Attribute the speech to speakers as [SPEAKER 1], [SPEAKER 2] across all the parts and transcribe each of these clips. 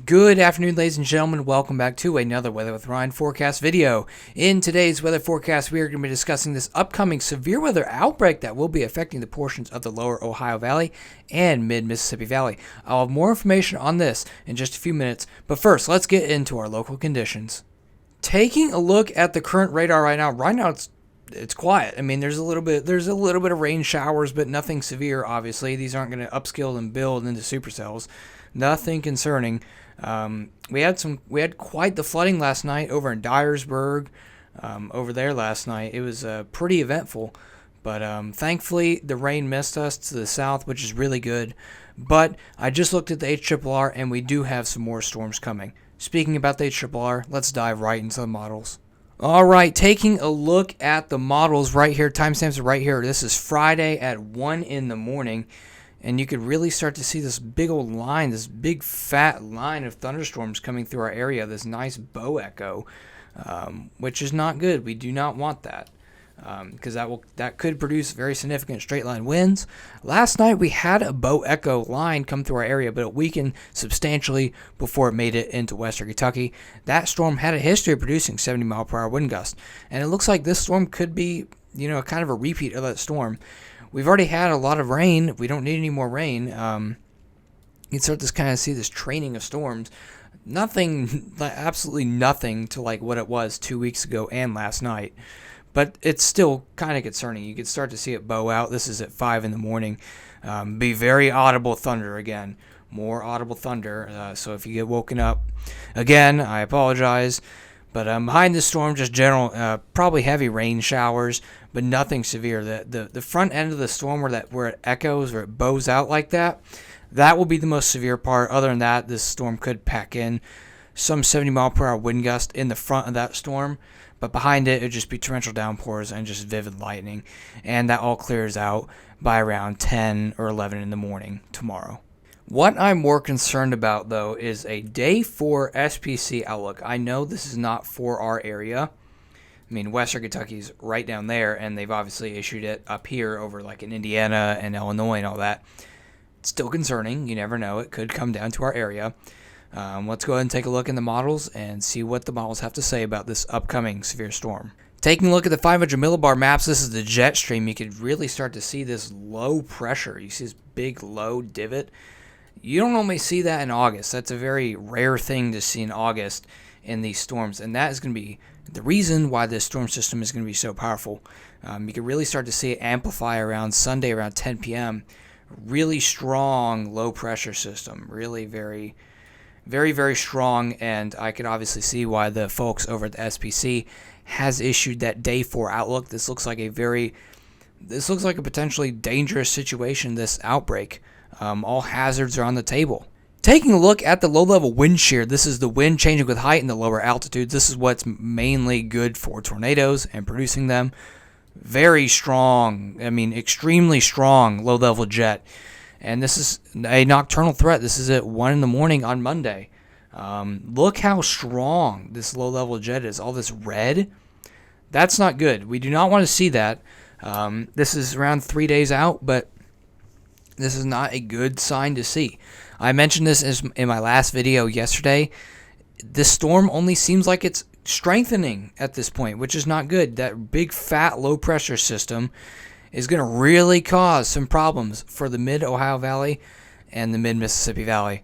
[SPEAKER 1] Good afternoon, ladies and gentlemen. Welcome back to another Weather with Ryan forecast video. In today's weather forecast, we are going to be discussing this upcoming severe weather outbreak that will be affecting the portions of the lower Ohio Valley and mid-Mississippi Valley. I'll have more information on this in just a few minutes, but first, let's get into our local conditions. Taking a look at the current radar right now it's quiet. I mean, there's a little bit of rain showers, but nothing severe. Obviously, these aren't going to upscale and build into supercells. Nothing concerning. We had quite the flooding last night over in Dyersburg. Over there last night, it was pretty eventful. But thankfully, the rain missed us to the south, which is really good. But I just looked at the HRRR, and we do have some more storms coming. Speaking about the HRRR, let's dive right into the models. All right, taking a look at the models right here. Timestamps are right here. This is Friday at 1 in the morning. And you could really start to see this big old line, this big fat line of thunderstorms coming through our area, this nice bow echo, which is not good. We do not want that because that could produce very significant straight line winds. Last night we had a bow echo line come through our area, but it weakened substantially before it made it into western Kentucky. That storm had a history of producing 70-mile-per-hour wind gusts, and it looks like this storm could be, kind of a repeat of that storm. We've already had a lot of rain. We don't need any more rain. You can start to kind of see this training of storms. Absolutely nothing to like what it was 2 weeks ago and last night. But it's still kind of concerning. You can start to see it bow out. This is at 5 in the morning. Be very audible thunder again. More audible thunder. So if you get woken up, again, I apologize. But behind this storm, just general, probably heavy rain showers, but nothing severe. The front end of the storm where it echoes or it bows out like that will be the most severe part. Other than that, this storm could pack in some 70-mile-per-hour wind gust in the front of that storm. But behind it would just be torrential downpours and just vivid lightning. And that all clears out by around 10 or 11 in the morning tomorrow. What I'm more concerned about, though, is a day 4 SPC outlook. I know this is not for our area. I mean, Western Kentucky's right down there, and they've obviously issued it up here over like in Indiana and Illinois and all that. It's still concerning. You never know. It could come down to our area. Let's go ahead and take a look in the models and see what the models have to say about this upcoming severe storm. Taking a look at the 500 millibar maps, this is the jet stream. You could really start to see this low pressure. You see this big low divot. You don't normally see that in August. That's a very rare thing to see in August in these storms, and that is going to be the reason why this storm system is going to be so powerful. You can really start to see it amplify around Sunday around 10 p.m. Really strong low pressure system, really very, very, very strong, and I can obviously see why the folks over at the SPC has issued that day 4 outlook. This looks like a potentially dangerous situation, this outbreak. All hazards are on the table. Taking a look at the low-level wind shear, this is the wind changing with height in the lower altitudes. This is what's mainly good for tornadoes and producing them. Very strong, extremely strong low-level jet. And this is a nocturnal threat. This is at 1 in the morning on Monday. Look how strong this low-level jet is. All this red. That's not good. We do not want to see that. This is around 3 days out, but this is not a good sign to see. I mentioned this in my last video yesterday. This storm only seems like it's strengthening at this point, which is not good. That big fat low pressure system is going to really cause some problems for the mid-Ohio Valley and the mid-Mississippi Valley.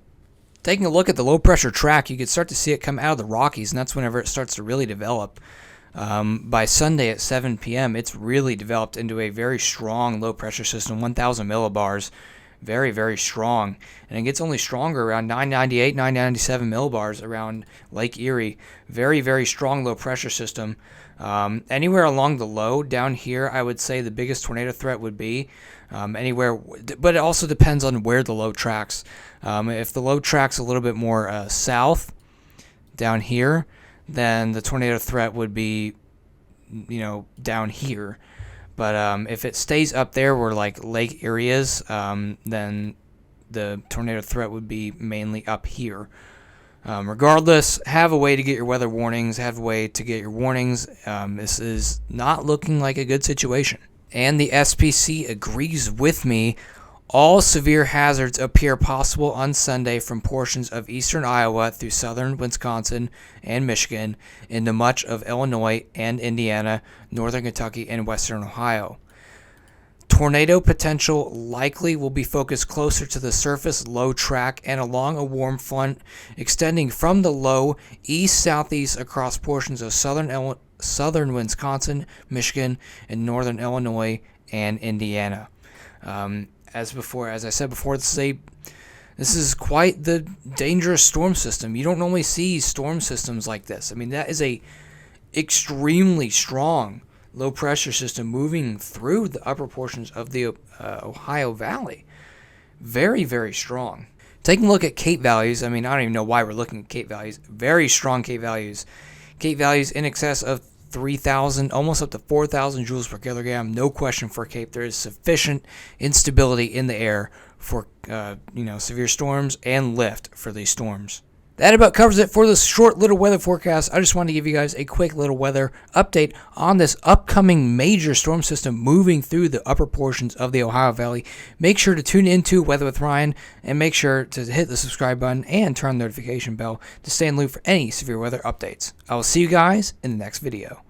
[SPEAKER 1] Taking a look at the low pressure track, you can start to see it come out of the Rockies, and that's whenever it starts to really develop. By Sunday at 7 p.m., it's really developed into a very strong low-pressure system, 1,000 millibars, very, very strong. And it gets only stronger around 998, 997 millibars around Lake Erie. Very, very strong low-pressure system. Anywhere along the low down here, I would say the biggest tornado threat would be anywhere, but it also depends on where the low tracks. If the low tracks a little bit more south down here, then the tornado threat would be, down here. But if it stays up there where like Lake Erie is, then the tornado threat would be mainly up here. Regardless, have a way to get your weather warnings, have a way to get your warnings. This is not looking like a good situation. And the SPC agrees with me All severe hazards appear possible on Sunday from portions of eastern Iowa through southern Wisconsin and Michigan into much of Illinois and Indiana, northern Kentucky, and western Ohio. Tornado potential likely will be focused closer to the surface low track and along a warm front extending from the low east-southeast across portions of southern Wisconsin, Michigan, and northern Illinois and Indiana. As I said before, this is quite the dangerous storm system. You don't normally see storm systems like this. I mean, that is a extremely strong low pressure system moving through the upper portions of the Ohio Valley. Very, very strong. Taking a look at Cape values, I mean, I don't even know why we're looking at Cape values. Very strong Cape values. Cape values in excess of 3,000, almost up to 4,000 joules per kilogram. No question for Cape. There is sufficient instability in the air for severe storms and lift for these storms. That about covers it for this short little weather forecast. I just wanted to give you guys a quick little weather update on this upcoming major storm system moving through the upper portions of the Ohio Valley. Make sure to tune into Weather with Ryan and make sure to hit the subscribe button and turn the notification bell to stay in the loop for any severe weather updates. I will see you guys in the next video.